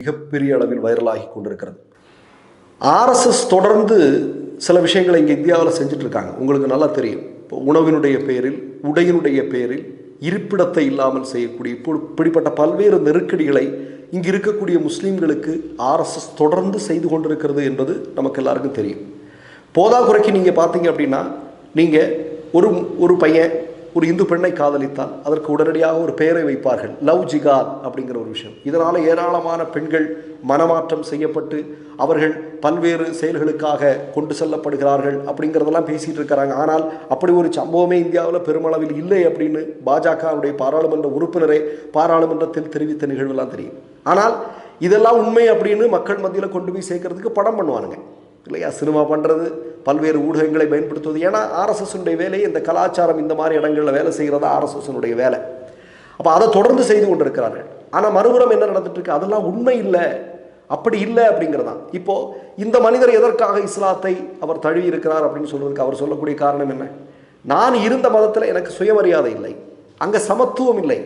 மிகப்பெரிய அளவில் வைரலாகி கொண்டிருக்கிறது. ஆர்எஸ்எஸ் தொடர்ந்து சில விஷயங்களை இங்கே இந்தியாவில் செஞ்சுட்டு இருக்காங்க. உங்களுக்கு நல்லா தெரியும். இப்போ உணவினுடைய பேரில், உடையினுடைய பேரில், இருப்பிடத்தை இல்லாமல் செய்யக்கூடிய இப்படிப்பட்ட பல்வேறு நெருக்கடிகளை இங்கு இருக்கக்கூடிய முஸ்லீம்களுக்கு ஆர்எஸ்எஸ் தொடர்ந்து செய்து கொண்டிருக்கிறது என்பது நமக்கு எல்லாருக்கும் தெரியும். போதாக்குறைக்கு நீங்கள் பார்த்தீங்க அப்படின்னா, நீங்கள் ஒரு பையன் ஒரு இந்து பெண்ணை காதலித்தால் அதற்கு உடனடியாக ஒரு பெயரை வைப்பார்கள், லவ் ஜிகாத் அப்படிங்கிற ஒரு விஷயம். இதனால் ஏராளமான பெண்கள் மனமாற்றம் செய்யப்பட்டு அவர்கள் பல்வேறு செயல்களுக்காக கொண்டு செல்லப்படுகிறார்கள் அப்படிங்கிறதெல்லாம் பேசிகிட்டு இருக்கிறாங்க. ஆனால் அப்படி ஒரு சம்பவமே இந்தியாவில் பெருமளவில் இல்லை அப்படின்னு பாஜகவுடைய பாராளுமன்ற உறுப்பினரே பாராளுமன்றத்தில் தெரிவித்த நிகழ்வெல்லாம் தெரியும். ஆனால் இதெல்லாம் உண்மை அப்படின்னு மக்கள் மத்தியில் கொண்டு போய் சேர்க்கறதுக்கு படம் பண்ணுவானுங்க இல்லையா? சினிமா பண்ணுறது, பல்வேறு ஊடகங்களை பயன்படுத்துவது. ஏன்னா ஆர்எஸ்எஸ்னுடைய வேலையை இந்த கலாச்சாரம் இந்த மாதிரி இடங்களில் வேலை செய்கிறதா ஆர்எஸ்எஸ்னுடைய வேலை. அப்போ அதை தொடர்ந்து செய்து கொண்டிருக்கிறார்கள். ஆனால் மறுபுறம் என்ன நடந்துட்டு இருக்கு? அதெல்லாம் உண்மை இல்லை, அப்படி இல்லை அப்படிங்கிறதான். இப்போது இந்த மனிதர் எதற்காக இஸ்லாத்தை அவர் தழுவி இருக்கிறார் அப்படின்னு சொல்றதுக்கு அவர் சொல்லக்கூடிய காரணம் என்ன? நான் இருந்த மதத்தில் எனக்கு சுயமரியாதை இல்லை, அங்கே சமத்துவம் இல்லை,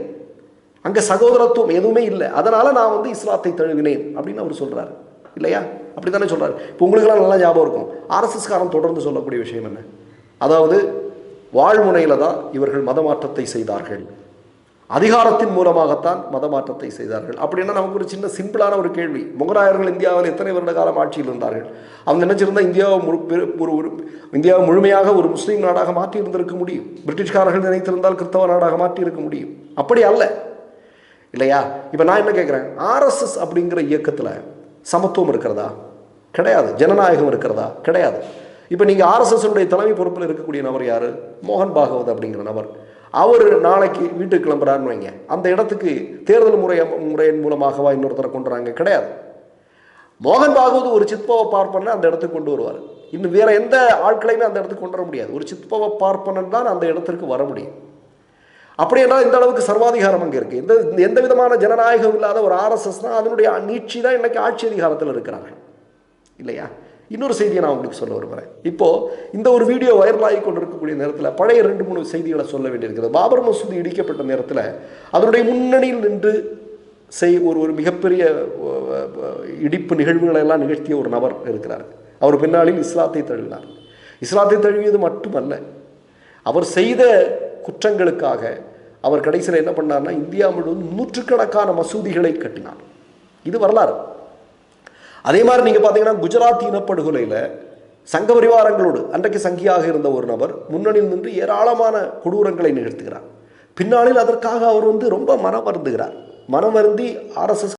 அங்கே சகோதரத்துவம் எதுவுமே இல்லை, அதனால் நான் இஸ்லாத்தை தழுவினேன் அப்படின்னு அவர் சொல்கிறார் இல்லையா? அப்படி தானே சொல்கிறார். இப்போ உங்களுக்கெல்லாம் நல்லா ஞாபகம் இருக்கும், ஆர்எஸ்எஸ்காரன் தொடர்ந்து சொல்லக்கூடிய விஷயம் என்ன? அதாவது வாழ்முனையில் தான் இவர்கள் மதமாற்றத்தை செய்தார்கள், அதிகாரத்தின் மூலமாகத்தான் மதமாற்றத்தை செய்தார்கள். அப்படின்னா நமக்கு ஒரு சின்ன சிம்பிளான ஒரு கேள்வி, முகலாயர்கள் இந்தியாவில் எத்தனை வருட காலம் ஆட்சியில் இருந்தார்கள்? அவங்க நினைச்சிருந்தால் இந்தியாவை முழுமையாக ஒரு முஸ்லீம் நாடாக மாற்றி இருந்திருக்க முடியும். பிரிட்டிஷ்காரர்கள் நினைத்திருந்தால் கிறிஸ்தவ நாடாக மாற்றி இருக்க முடியும். அப்படி அல்ல இல்லையா? இப்போ நான் என்ன கேட்குறேன், ஆர்எஸ்எஸ் அப்படிங்கிற இயக்கத்தில் சமத்துவம் இருக்கிறதா? கிடையாது. ஜனநாயகம் இருக்கிறதா? கிடையாது. இப்போ நீங்கள் ஆர்எஸ்எஸ்னுடைய தலைமை பொறுப்பில் இருக்கக்கூடிய நபர் யார்? மோகன் பாகவத் அப்படிங்கிற நபர். அவர் நாளைக்கு வீட்டுக்கு கிளம்புறாருன்னு வைங்க, அந்த இடத்துக்கு தேர்தல் முறையின் மூலமாகவா இன்னொருத்தரை கொண்டுறாங்க? கிடையாது. மோகன் பாகவத் ஒரு சித்பவ பார்ப்பன அந்த இடத்துக்கு கொண்டு வருவார். இன்னும் வேற எந்த ஆட்களையுமே அந்த இடத்துக்கு கொண்டு வர முடியாது. ஒரு சித்பவ பார்ப்பனன் தான் அந்த இடத்திற்கு வர முடியும். அப்படி என்றால் இந்த அளவுக்கு சர்வாதிகாரம் அங்கே இருக்கு. எந்த விதமான ஜனநாயகம் இல்லாத ஒரு ஆர்எஸ்எஸ் தான், அதனுடைய நீட்சி தான் இன்னைக்கு ஆட்சி அதிகாரத்தில் இருக்கிறாங்க இல்லையா? இன்னொரு செய்தியை நான் உங்களுக்கு சொல்ல விரும்புகிறேன். இப்போ இந்த ஒரு வீடியோ வைரலாகி கொண்டிருக்கக்கூடிய நேரத்தில் பழைய 2-3 செய்திகளை சொல்ல வேண்டியிருக்கிறது. பாபர் மசூதி இடிக்கப்பட்ட நேரத்தில் அதனுடைய முன்னணியில் நின்று ஒரு மிகப்பெரிய இடிப்பு நிகழ்வுகளை எல்லாம் நிகழ்த்திய ஒரு நபர் இருக்கிறார். அவர் பின்னாளில் இஸ்லாத்தை தழுவினார். இஸ்லாத்தை தழுவியது மட்டுமல்ல, அவர் செய்த குற்றங்களுக்காக அவர் கடைசியில் என்ன பண்ணார்னா, இந்தியா முழுவதும் நூற்றுக்கணக்கான மசூதிகளை கட்டினார். இது வரலாறு. அதே மாதிரி நீங்கள் பார்த்தீங்கன்னா, குஜராத் இனப்படுகொலையில் சங்க பரிவாரங்களோடு அன்றைக்கு சங்கியாக இருந்த ஒரு நபர் முன்னணியில் நின்று ஏராளமான கொடூரங்களை நிகழ்த்துகிறார். பின்னாளில் அதற்காக அவர் ரொம்ப மனம் வருந்துகிறார். மனம் வருந்தி ஆர்எஸ்எஸ்